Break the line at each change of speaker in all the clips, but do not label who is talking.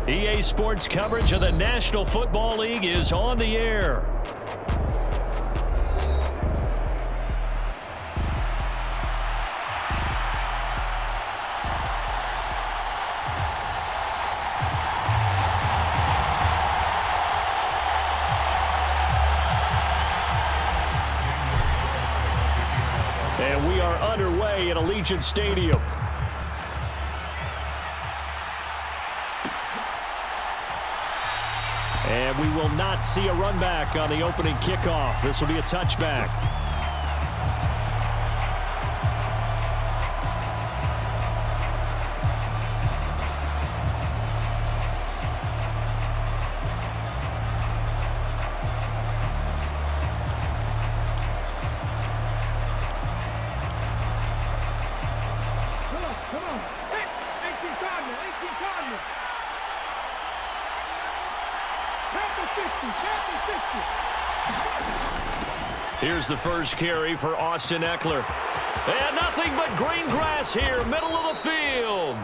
EA Sports coverage of the National Football League is on the air. And we are underway at Allegiant Stadium. And we will not see a run back on the opening kickoff. This will be a touchback. Here's the first carry for Austin Eckler. And nothing but green grass here, middle of the field.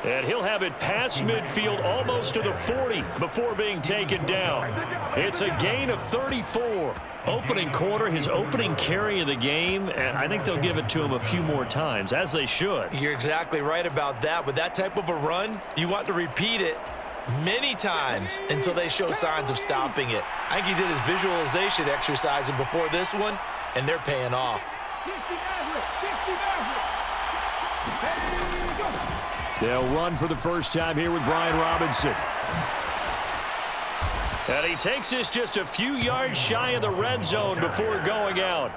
And he'll have it past midfield almost to the 40 before being taken down. It's a gain of 34. Opening quarter, his opening carry of the game, and I think they'll give it to him a few more times, as they should.
You're exactly right about that. With that type of a run, you want to repeat it many times until they show signs of stopping it. I think he did his visualization exercise before this one, and they're paying off.
They'll run for the first time here with Brian Robinson. And he takes this just a few yards shy of the red zone before going out.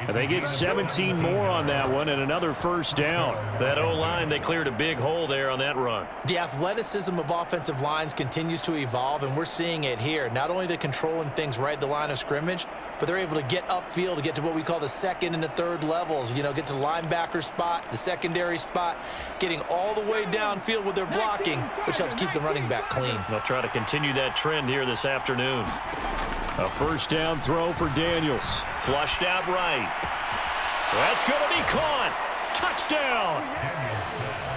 And they get 17 more on that one and another first down. That O-line, they cleared a big hole there on that run.
The athleticism of offensive lines continues to evolve, and we're seeing it here. Not only they're controlling things right at the line of scrimmage, but they're able to get upfield to get to what we call the second and the third levels. You know, get to the linebacker spot, the secondary spot, getting all the way downfield with their blocking, which helps keep the running back clean.
They'll try to continue that trend here this afternoon. A first down throw for Daniels. Flushed out right. That's going to be caught. Touchdown.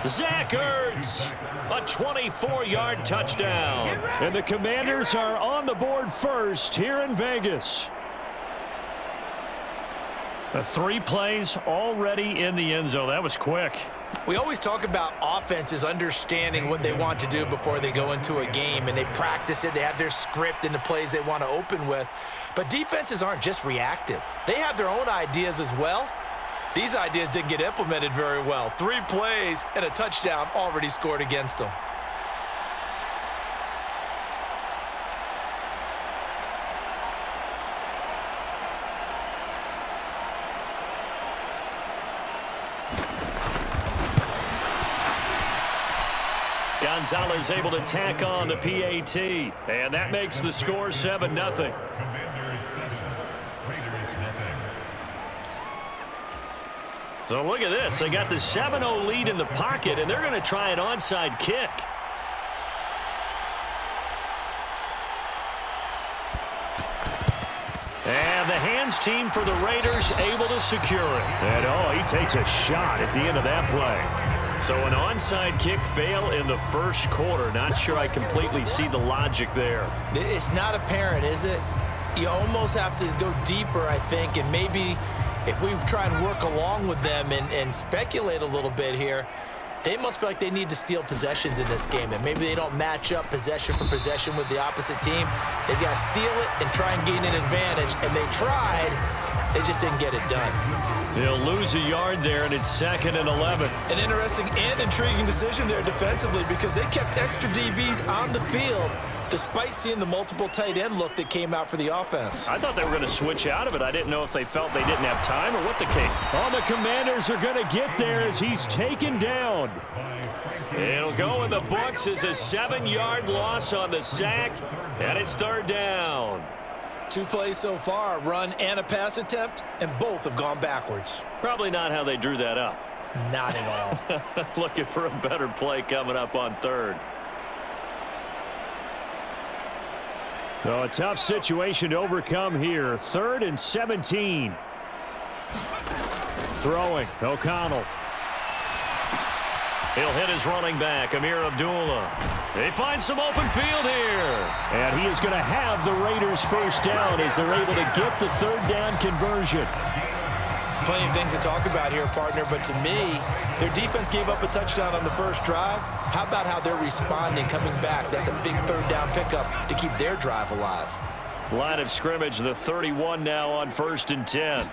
Zach Ertz. A 24-yard touchdown. And the Commanders are on the board first here in Vegas. 3 plays already in the end zone. That was quick.
We always talk about offenses understanding what they want to do before they go into a game, and they practice it. They have their script and the plays they want to open with. But defenses aren't just reactive. They have their own ideas as well. These ideas didn't get implemented very well. 3 plays and a touchdown already scored against them.
Gonzalez able to tack on the PAT, and that makes the score 7-0. So look at this. They got the 7-0 lead in the pocket, and they're going to try an onside kick. And the hands team for the Raiders able to secure it. And, he takes a shot at the end of that play. So an onside kick fail in the first quarter. Not sure I completely see the logic there.
It's not apparent, is it? You almost have to go deeper, I think, and maybe if we try and work along with them and speculate a little bit here, they must feel like they need to steal possessions in this game, and maybe they don't match up possession for possession with the opposite team. They've got to steal it and try and gain an advantage, and they tried. They just didn't get it done.
They'll lose a yard there, and it's 2nd and 11.
An interesting and intriguing decision there defensively because they kept extra DBs on the field despite seeing the multiple tight end look that came out for the offense.
I thought they were going to switch out of it. I didn't know if they felt they didn't have time or what the case. Oh, the Commanders are going to get there as he's taken down. It'll go in the books as a 7-yard loss on the sack, and it's 3rd down.
2 plays so far, a run and a pass attempt, and both have gone backwards.
Probably not how they drew that up.
Not at all.
Looking for a better play coming up on 3rd. So a tough situation to overcome here. 3rd and 17. Throwing, O'Connell. He'll hit his running back, Amir Abdullah. They find some open field here.
And he is going to have the Raiders first down as they're able to get the third down conversion.
Plenty of things to talk about here, partner, but to me, their defense gave up a touchdown on the first drive. How about how they're responding, coming back? That's a big third down pickup to keep their drive alive.
Line of scrimmage, the 31 now on 1st and 10.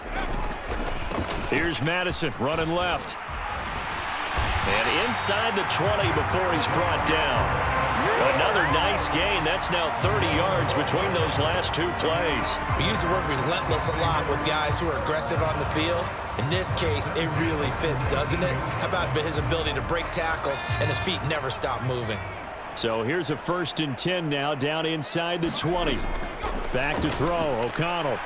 Here's Madison running left. And inside the 20 before he's brought down. Another nice gain. That's now 30 yards between those last two plays.
We use the word relentless a lot with guys who are aggressive on the field. In this case, it really fits, doesn't it? How about his ability to break tackles and his feet never stop moving?
So here's a 1st and 10 now down inside the 20. Back to throw, O'Connell.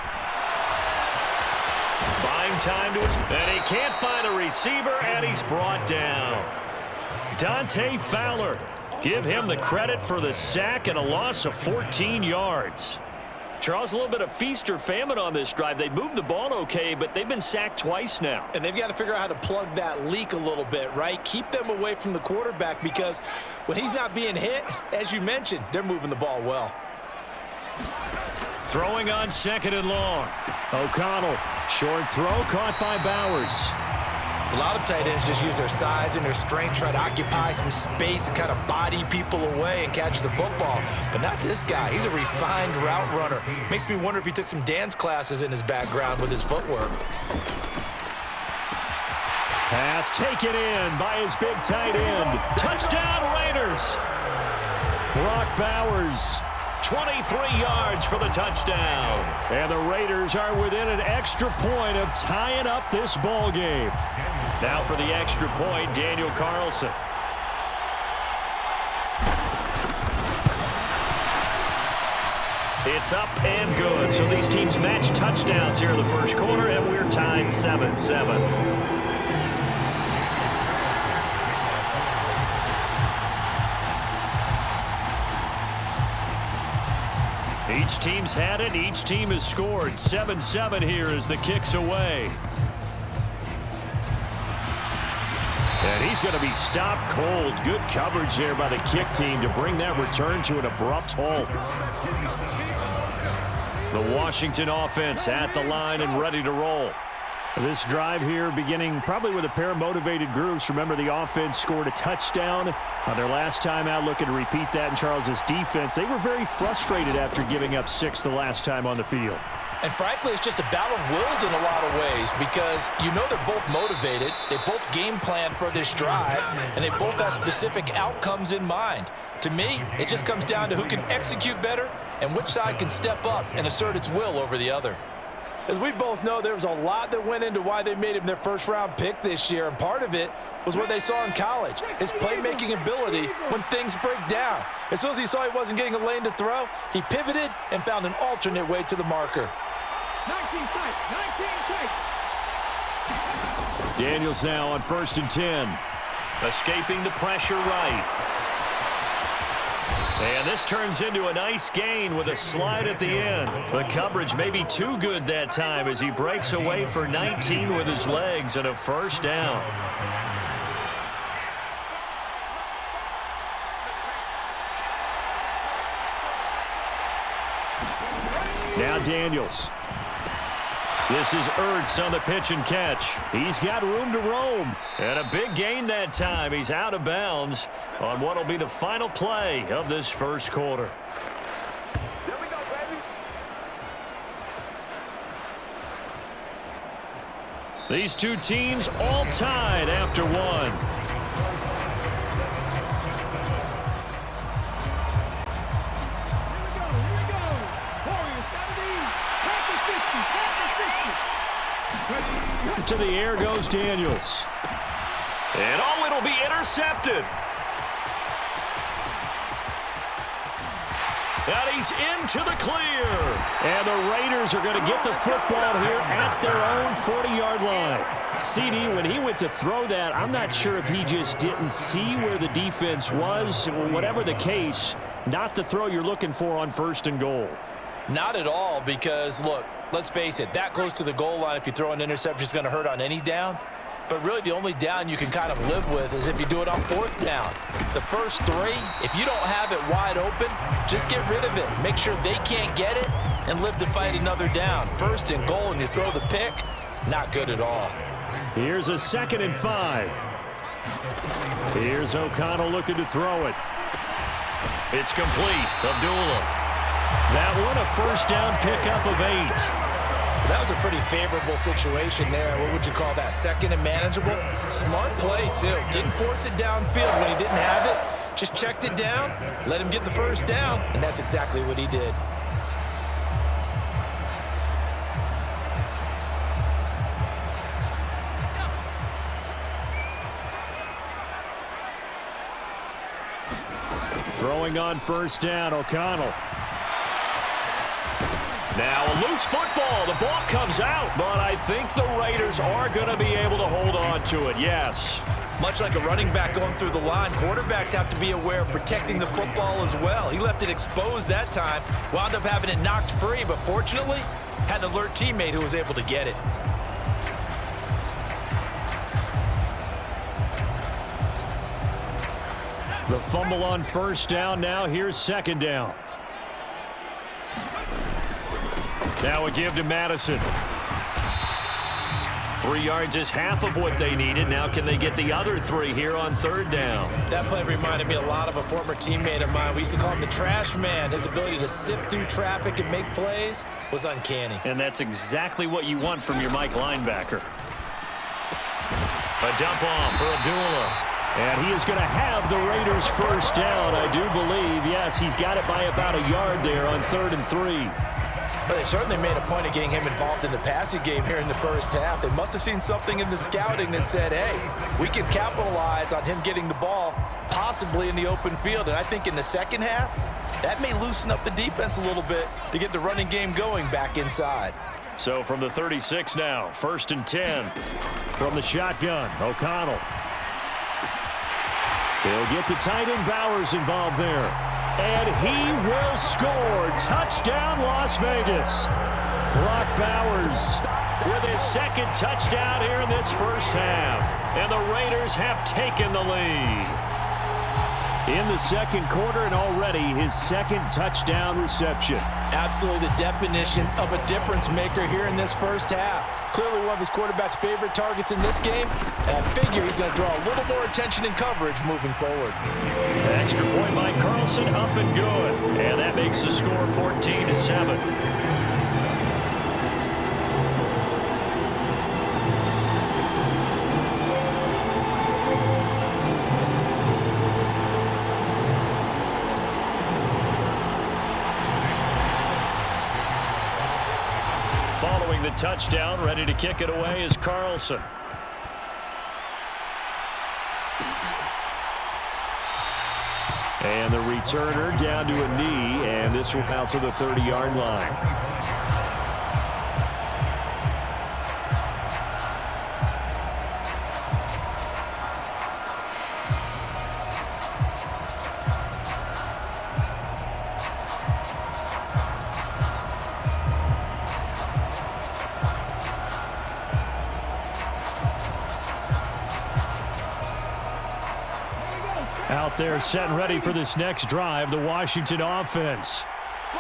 Buying time to his... And he can't find a receiver, and he's brought down. Dante Fowler. Give him the credit for the sack and a loss of 14 yards. Charles, a little bit of feast or famine on this drive. They moved the ball okay, but they've been sacked twice now.
And they've got to figure out how to plug that leak a little bit, right? Keep them away from the quarterback because when he's not being hit, as you mentioned, they're moving the ball well.
Throwing on 2nd and long.
O'Connell, short throw caught by Bowers.
A lot of tight ends just use their size and their strength, try to occupy some space and kind of body people away and catch the football. But not this guy. He's a refined route runner. Makes me wonder if he took some dance classes in his background with his footwork.
Pass taken in by his big tight end.
Touchdown Raiders.
Brock Bowers.
23 yards for the touchdown.
And the Raiders are within an extra point of tying up this ball game.
Now for the extra point, Daniel Carlson. It's up and good. So these teams match touchdowns here in the first quarter, and we're tied 7-7. Each team's had it. Each team has scored. 7-7 here as the kick's away.
And he's going to be stopped cold. Good coverage there by the kick team to bring that return to an abrupt halt.
The Washington offense at the line and ready to roll.
This drive here beginning probably with a pair of motivated groups. Remember, the offense scored a touchdown on their last time out, looking to repeat that in Charles's defense. They were very frustrated after giving up 6 the last time on the field.
And frankly, it's just a battle of wills in a lot of ways because you know they're both motivated. They both game plan for this drive, and they both have specific outcomes in mind. To me, it just comes down to who can execute better and which side can step up and assert its will over the other. As we both know, there was a lot that went into why they made him their first-round pick this year, and part of it was what they saw in college, his playmaking ability when things break down. As soon as he saw he wasn't getting a lane to throw, he pivoted and found an alternate way to the marker.
19 tight, 19 tight.
Daniels now on 1st and 10.
Escaping the pressure right. And this turns into a nice gain with a slide at the end. The coverage may be too good that time as he breaks away for 19 with his legs and a first down.
Now Daniels.
This is Ertz on the pitch and catch.
He's got room to roam.
And a big gain that time. He's out of bounds on what will be the final play of this first quarter.
There we go, baby.
These two teams all tied after one.
To the air goes Daniels.
And oh, it'll be intercepted. And he's into the clear.
And the Raiders are going to get the football here at their own 40-yard line. CD, when he went to throw that, I'm not sure if he just didn't see where the defense was. Whatever the case, not the throw you're looking for on 1st and goal.
Not at all because, look, let's face it, that close to the goal line, if you throw an interception, is going to hurt on any down. But really the only down you can kind of live with is if you do it on 4th down. The first 3, if you don't have it wide open, just get rid of it. Make sure they can't get it and live to fight another down. 1st and goal and you throw the pick, not good at all.
Here's a 2nd and 5. Here's O'Connell looking to throw it.
It's complete. Abdullah. That one a first down pickup of 8.
That was a pretty favorable situation there. What would you call that? 2nd and manageable? Smart play, too. Didn't force it downfield when he didn't have it. Just checked it down, let him get the first down, and that's exactly what he did.
Throwing on first down, O'Connell.
Now a loose football. The ball comes out, but I think the Raiders are going to be able to hold on to it, yes.
Much like a running back going through the line, quarterbacks have to be aware of protecting the football as well. He left it exposed that time, wound up having it knocked free, but fortunately, had an alert teammate who was able to get it.
The fumble on first down. Now here's 2nd down.
Now a give to Madison. 3 yards is half of what they needed. Now can they get the other 3 here on 3rd down?
That play reminded me a lot of a former teammate of mine. We used to call him the trash man. His ability to sift through traffic and make plays was uncanny.
And that's exactly what you want from your Mike linebacker. A dump off for Abdullah.
And he is going to have the Raiders first down, I do believe. Yes, he's got it by about a yard there on 3rd and 3.
Well, they certainly made a point of getting him involved in the passing game here in the first half. They must have seen something in the scouting that said, hey, we can capitalize on him getting the ball possibly in the open field. And I think in the second half, that may loosen up the defense a little bit to get the running game going back inside.
So from the 36 now, 1st and 10.
From the shotgun, O'Connell. They'll get the tight end Bowers involved there. And he will score. Touchdown, Las Vegas. Brock Bowers
with his 2nd touchdown here in this first half. And the Raiders have taken the lead.
In the 2nd quarter, and already his 2nd touchdown reception.
Absolutely the definition of a difference maker here in this first half. Clearly one of his quarterback's favorite targets in this game, and I figure he's going to draw a little more attention and coverage moving forward.
Extra point by Carlson, up and good. And that makes the score 14-7. Following the touchdown, ready to kick it away is Carlson.
And the returner down to a knee, and this will count to the 30-yard line. Out there set and ready for this next drive, the Washington offense.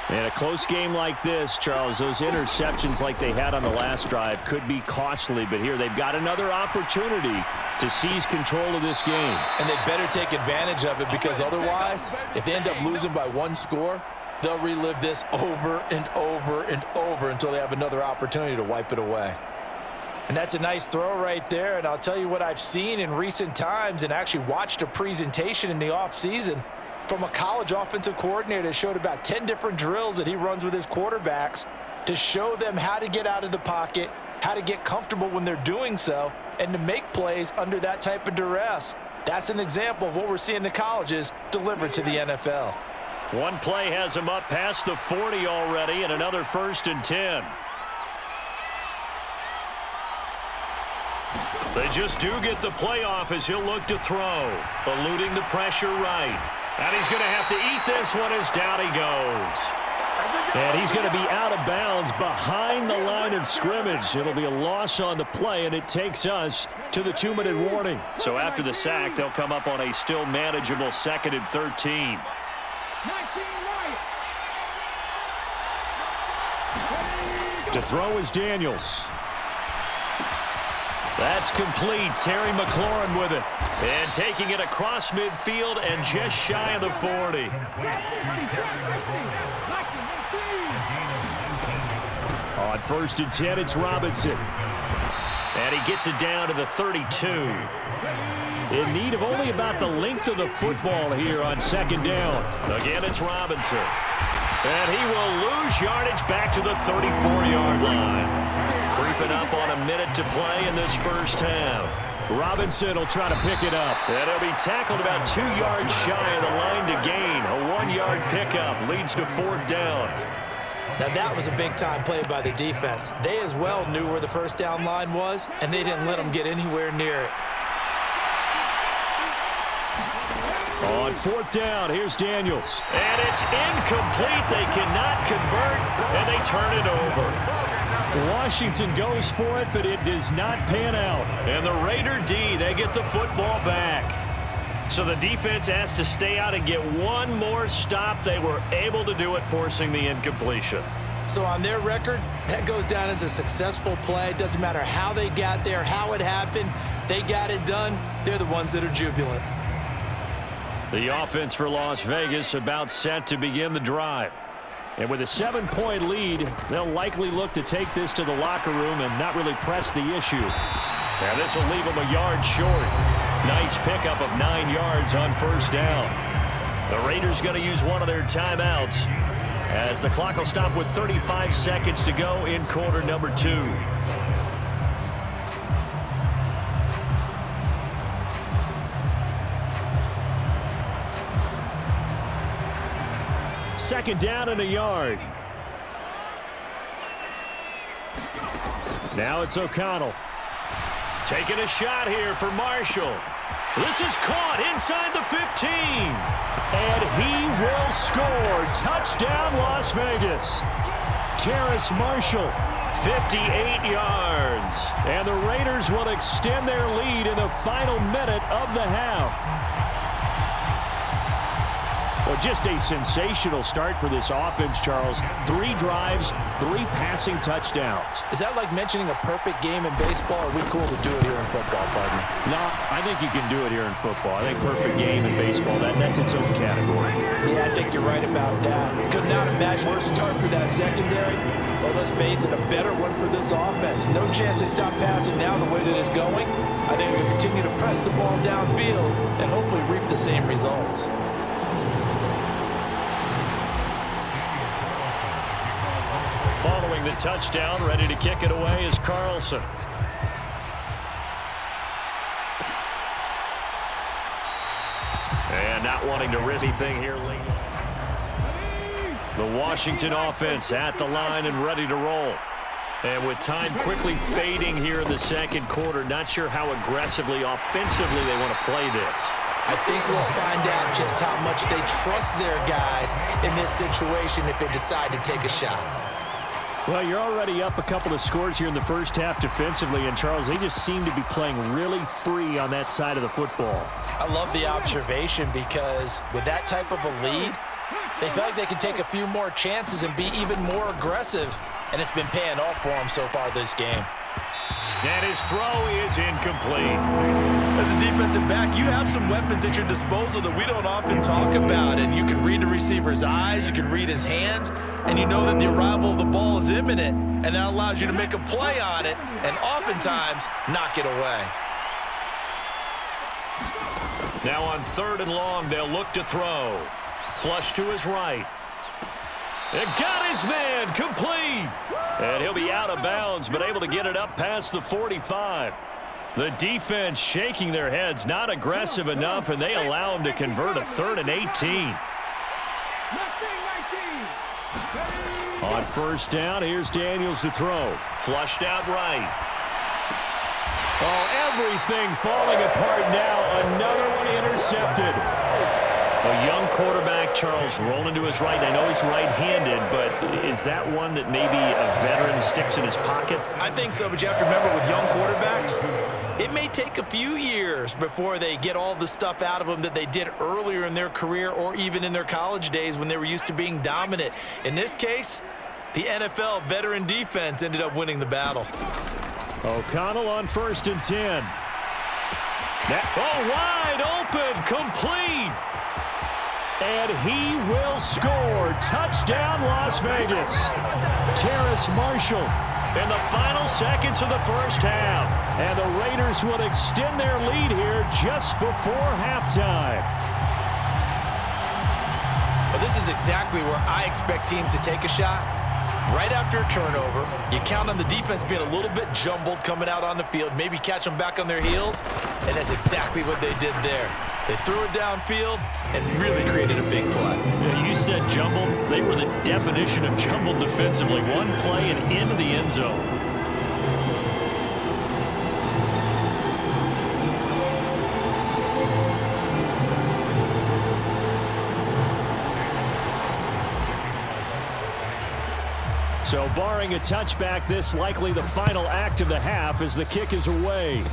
And a close game like this, Charles, those interceptions like they had on the last drive could be costly, but here they've got another opportunity to seize control of this game.
And they better take advantage of it, because otherwise, if they end up losing by 1 score, they'll relive this over and over and over until they have another opportunity to wipe it away. And that's a nice throw right there. And I'll tell you what I've seen in recent times, and actually watched a presentation in the offseason from a college offensive coordinator that showed about 10 different drills that he runs with his quarterbacks to show them how to get out of the pocket, how to get comfortable when they're doing so, and to make plays under that type of duress. That's an example of what we're seeing in the colleges delivered to the NFL.
One play has him up past the 40 already, and another 1st and 10. They just do get the playoff as he'll look to throw. Eluding the pressure right. And he's going to have to eat this one as down he goes.
And he's going to be out of bounds behind the line of scrimmage. It'll be a loss on the play, and it takes us to the 2-minute warning.
So after the sack, they'll come up on a still manageable 2nd and 13.
To throw is Daniels.
That's complete. Terry McLaurin with it. And taking it across midfield and just shy of the 40.
On 1st and 10, it's Robinson.
And he gets it down to the 32.
In need of only about the length of the football here on 2nd down.
Again, it's Robinson. And he will lose yardage back to the 34-yard line. Creeping up on a minute to play in this first half.
Robinson will try to pick it up.
And he'll be tackled about 2 yards shy of the line to gain. A 1-yard pickup leads to 4th down.
Now that was a big-time play by the defense. They as well knew where the first down line was, and they didn't let them get anywhere near it.
On 4th down, here's Daniels.
And it's incomplete. They cannot convert, and they turn it over.
Washington goes for it, but it does not pan out.
And the Raider D, they get the football back. So the defense has to stay out and get one more stop. They were able to do it, forcing the incompletion.
So on their record, that goes down as a successful play. Doesn't matter how they got there, how it happened. They got it done. They're the ones that are jubilant.
The offense for Las Vegas about set to begin the drive.
And with a 7-point lead, they'll likely look to take this to the locker room and not really press the issue.
And this will leave them a yard short. Nice pickup of 9 yards on 1st down. The Raiders going to use one of their timeouts as the clock will stop with 35 seconds to go in quarter number 2.
Second down and a yard. Now it's O'Connell.
Taking a shot here for Marshall. This is caught inside the 15.
And he will score. Touchdown, Las Vegas. Terrace Marshall.
58 yards.
And the Raiders will extend their lead in the final minute of the half. Well, just a sensational start for this offense, Charles. 3 drives, 3 passing touchdowns.
Is that like mentioning a perfect game in baseball, or are we cool to do it here in football, partner?
No, I think you can do it here in football. I think perfect game in baseball, that's its own category.
Yeah, I think you're right about that. Could not imagine worse start for that secondary. Well, let's face it, a better one for this offense. No chance they stop passing now the way that it's going. I think we'll continue to press the ball downfield and hopefully reap the same results.
Following the touchdown, ready to kick it away is Carlson. And not wanting to risk anything here late. The Washington offense at the line and ready to roll. And with time quickly fading here in the second quarter, not sure how aggressively, offensively they want to play this.
I think we'll find out just how much they trust their guys in this situation if they decide to take a shot.
Well, you're already up a couple of scores here in the first half defensively, and Charles, they just seem to be playing really free on that side of the football.
I love the observation because with that type of a lead, they feel like they can take a few more chances and be even more aggressive, and it's been paying off for them so far this game.
And his throw is incomplete.
As a defensive back, you have some weapons at your disposal that we don't often talk about, and you can read the receiver's eyes, you can read his hands, and you know that the arrival of the ball is imminent, and that allows you to make a play on it and oftentimes knock it away.
Now on 3rd and long, they'll look to throw. Flush to his right. And got his man complete. And he'll be out of bounds, but able to get it up past the 45. The defense shaking their heads, not aggressive enough, and they allow him to convert a 3rd and 18.
On 1st down, here's Daniels to throw.
Flushed out right.
Oh, everything falling apart now. Another one intercepted.
A young quarterback, Charles, rolling to his right. I know he's right-handed, but is that one that maybe a veteran sticks in his pocket?
I think so, but you have to remember with young quarterbacks, it may take a few years before they get all the stuff out of them that they did earlier in their career or even in their college days when they were used to being dominant. In this case, the NFL veteran defense ended up winning the battle.
O'Connell on 1st and 10.
Wide open, complete.
And he will score. Touchdown, Las Vegas. Terrace Marshall.
In the final seconds of the first half.
And the Raiders would extend their lead here just before halftime.
Well, this is exactly where I expect teams to take a shot. Right after a turnover, you count on the defense being a little bit jumbled coming out on the field, maybe catch them back on their heels, and that's exactly what they did there. They threw it downfield and really created a big play.
Yeah, you said jumbled. They were the definition of jumbled defensively. One play and into the end zone.
So barring a touchback, this likely the final act of the half as the kick is away.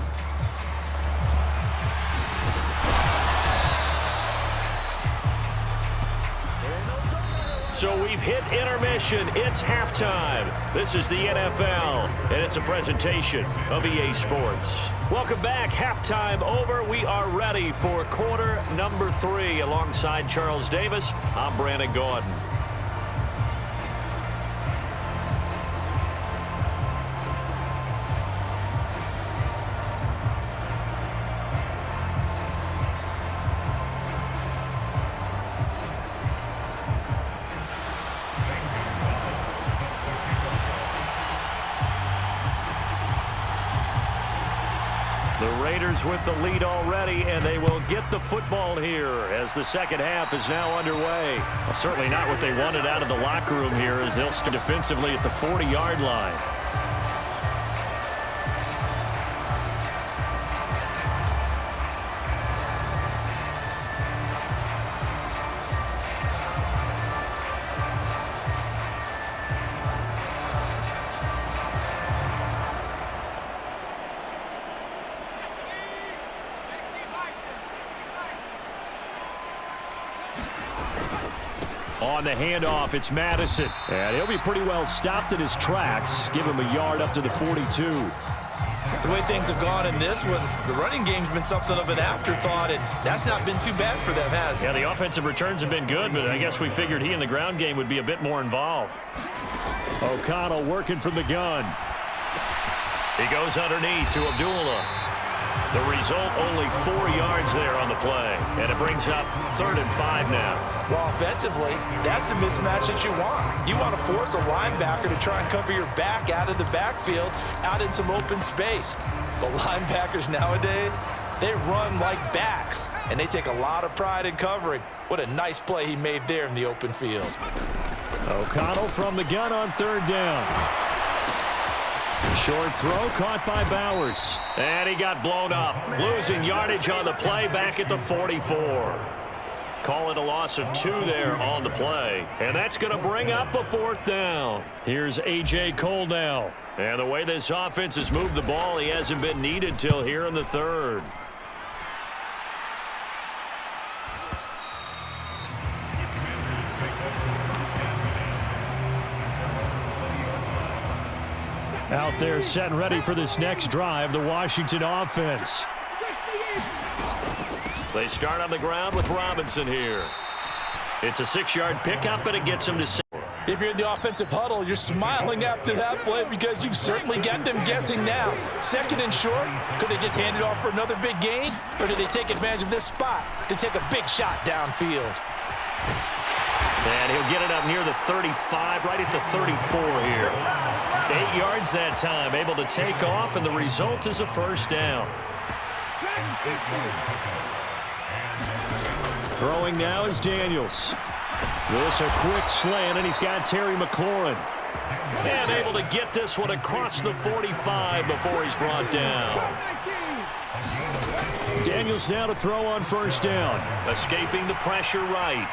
So we've hit intermission. It's halftime. This is the NFL, and it's a presentation of EA Sports. Welcome back. Halftime over. We are ready for quarter number 3. Alongside Charles Davis, I'm Brandon Gaudin. The Raiders with the lead already, and they will get the football here as the second half is now underway. Well, certainly not what they wanted out of the locker room here as they'll stand defensively at the 40-yard line. On the handoff, it's Madison.
And he'll be pretty well stopped in his tracks. Give him a yard up to the 42.
The way things have gone in this one, the running game's been something of an afterthought, and that's not been too bad for them, has it?
Yeah, the offensive returns have been good, but I guess we figured he in the ground game would be a bit more involved.
O'Connell working from the gun.
He goes underneath to Abdullah. The result, only 4 yards there on the play, and it brings up 3rd and 5 now.
Well, offensively, that's the mismatch that you want. You want to force a linebacker to try and cover your back out of the backfield, out in some open space. But linebackers nowadays, they run like backs, and they take a lot of pride in covering. What a nice play he made there in the open field.
O'Connell from the gun on 3rd down. Short throw caught by Bowers.
And he got blown up. Losing yardage on the play back at the 44. Call it a loss of 2 there on the play. And that's going to bring up a 4th down.
Here's A.J. Cole now.
And the way this offense has moved the ball, he hasn't been needed till here in the 3rd.
Out there set and ready for this next drive, the Washington offense.
They start on the ground with Robinson here. It's a 6-yard pickup, and it gets him to 6.
If you're in the offensive huddle, you're smiling after that play because you've certainly got them guessing now. 2nd and short, could they just hand it off for another big gain? Or do they take advantage of this spot to take a big shot downfield?
And he'll get it up near the 35, right at the 34 here. 8 yards that time, able to take off, and the result is a 1st down.
Throwing now is Daniels. This a quick slant, and he's got Terry McLaurin.
And able to get this one across the 45 before he's brought down.
Daniels now to throw on first down.
Escaping the pressure right.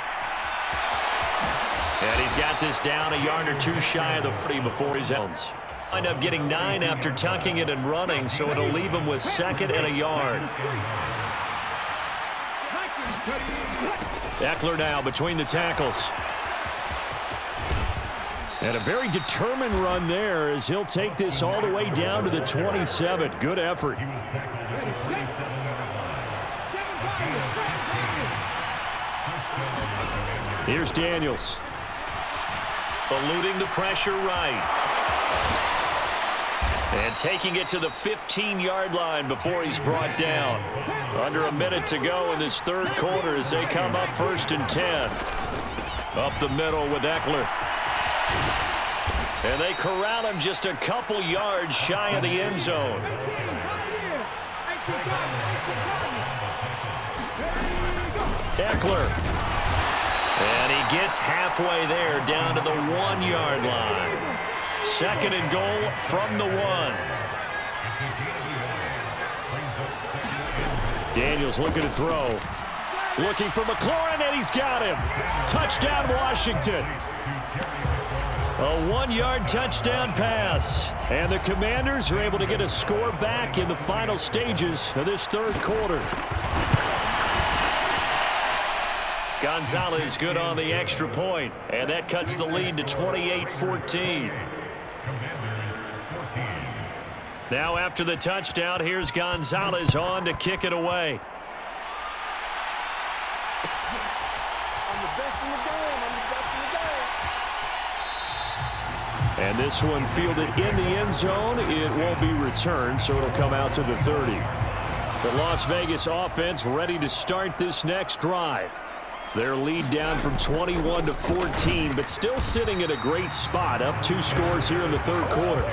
And he's got this down a yard or two shy of the 40 before his ends. Wind up getting 9 after tucking it and running, so it'll leave him with 2nd and a yard. Eckler now between the tackles. And a very determined run there as he'll take this all the way down to the 27. Good effort. Here's Daniels. Eluding the pressure right. And taking it to the 15-yard line before he's brought down. Under a minute to go in this third quarter as they come up 1st and 10. Up the middle with Eckler. And they corral him just a couple yards shy of the end zone. Eckler. And he gets halfway there down to the 1-yard line. 2nd and goal from the 1.
Daniels looking to throw. Looking for McLaurin, and he's got him. Touchdown, Washington. A 1-yard touchdown pass. And the Commanders are able to get a score back in the final stages of this third quarter.
Gonzalez good on the extra point, and that cuts the lead to 28-14. Now after the touchdown, here's Gonzalez on to kick it away.
And this one fielded in the end zone. It won't be returned, so it'll come out to the 30. The Las Vegas offense ready to start this next drive. Their lead down from 21 to 14, but still sitting at a great spot, up 2 scores here in the third quarter.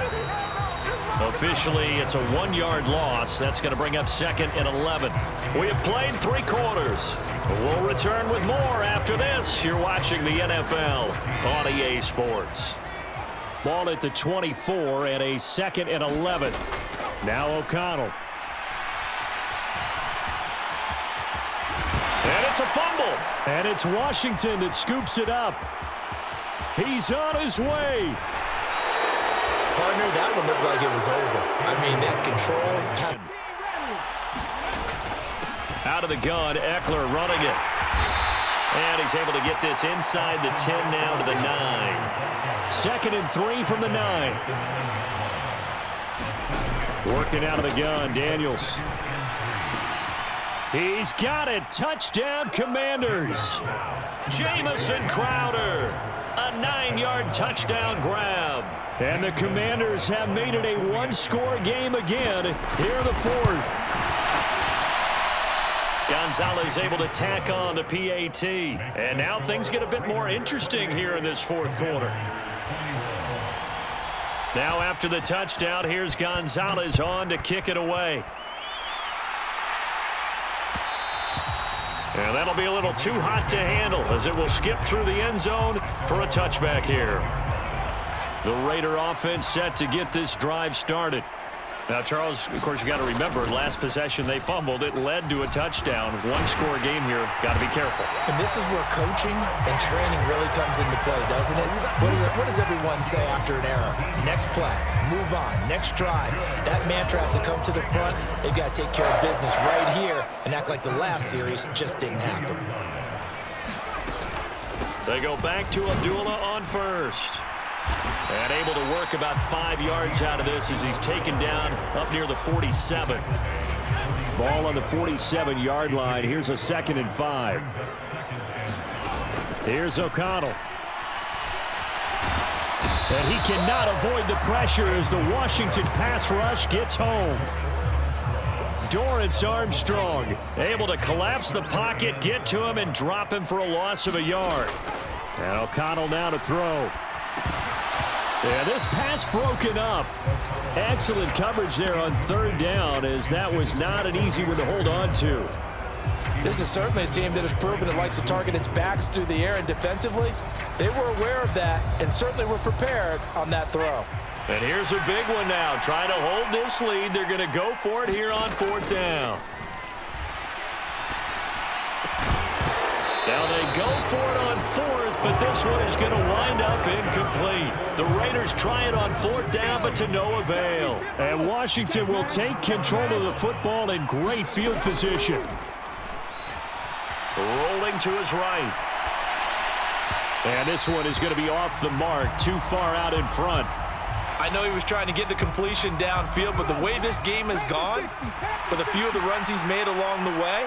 Officially, it's a 1-yard loss. That's going to bring up 2nd and 11. We have played 3 quarters. We'll return with more after this. You're watching the NFL on EA Sports.
Ball at the 24 and a 2nd and 11. Now O'Connell.
And it's a fumble.
And it's Washington that scoops it up. He's on his way.
Partner, that one looked like it was over. I mean, that control.
Out of the gun, Eckler running it. And he's able to get this inside the 10 now to the 9.
2nd and 3 from the 9. Working out of the gun, Daniels. He's got it. Touchdown, Commanders.
Jamison Crowder. A 9-yard touchdown grab.
And the Commanders have made it a 1-score game again here in the 4th.
Gonzalez able to tack on the PAT. And now things get a bit more interesting here in this 4th quarter. Now after the touchdown, here's Gonzalez on to kick it away. And that'll be a little too hot to handle as it will skip through the end zone for a touchback here. The Raider offense set to get this drive started. Now, Charles, of course, you got to remember, last possession they fumbled. It led to a touchdown. 1-score game here. Got to be careful.
And this is where coaching and training really comes into play, doesn't it? What does everyone say after an error? Next play, move on, next drive. That mantra has to come to the front. They've got to take care of business right here and act like the last series just didn't happen.
They go back to Abdullah on first. And able to work about 5 yards out of this as he's taken down up near the 47.
Ball on the 47-yard line. Here's a 2nd and 5. Here's O'Connell. And he cannot avoid the pressure as the Washington pass rush gets home. Dorrance Armstrong able to collapse the pocket, get to him, and drop him for a loss of a yard. And O'Connell now to throw. Yeah, this pass broken up. Excellent coverage there on 3rd down, as that was not an easy one to hold on to.
This is certainly a team that has proven it likes to target its backs through the air, and defensively, they were aware of that and certainly were prepared on that throw.
And here's a big one now. Trying to hold this lead. They're going to go for it here on 4th down. Now they go for it on fourth, but this one is going to wind up incomplete. The Raiders try it on fourth down, but to no avail.
And Washington will take control of the football in great field position.
Rolling to his right.
And this one is going to be off the mark, too far out in front.
I know he was trying to get the completion downfield, but the way this game has gone, with a few of the runs he's made along the way,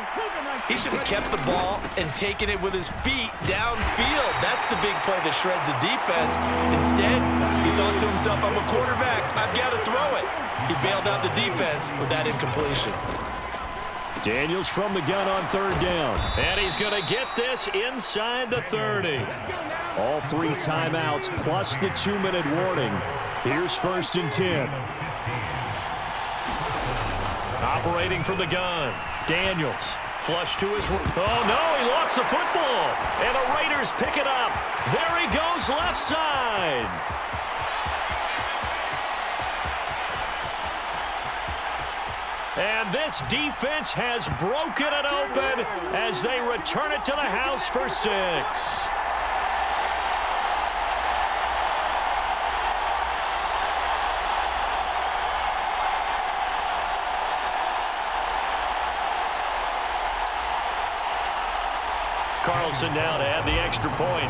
he should have kept the ball and taken it with his feet downfield. That's the big play that shreds the defense. Instead, he thought to himself, I'm a quarterback, I've got to throw it. He bailed out the defense with that incompletion.
Daniels from the gun on third down.
And he's going to get this inside the 30.
All 3 timeouts plus the 2-minute warning. Here's 1st and 10.
Operating from the gun. Daniels. Flush to his right. Oh, no, he lost the football. And the Raiders pick it up. There he goes left side. And this defense has broken it open as they return it to the house for 6. Carlson now to add the extra point.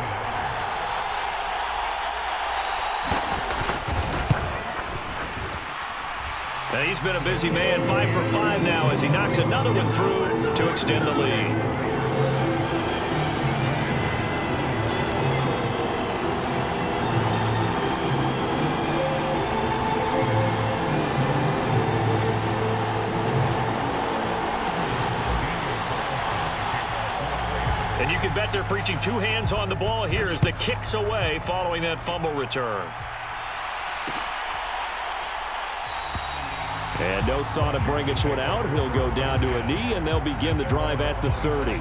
And he's been a busy man, 5 for 5 now as he knocks another one through to extend the lead. And you can bet they're preaching 2 hands on the ball here as the kick's away following that fumble return.
And no thought of bringing this one out. He'll go down to a knee, and they'll begin the drive at the 30.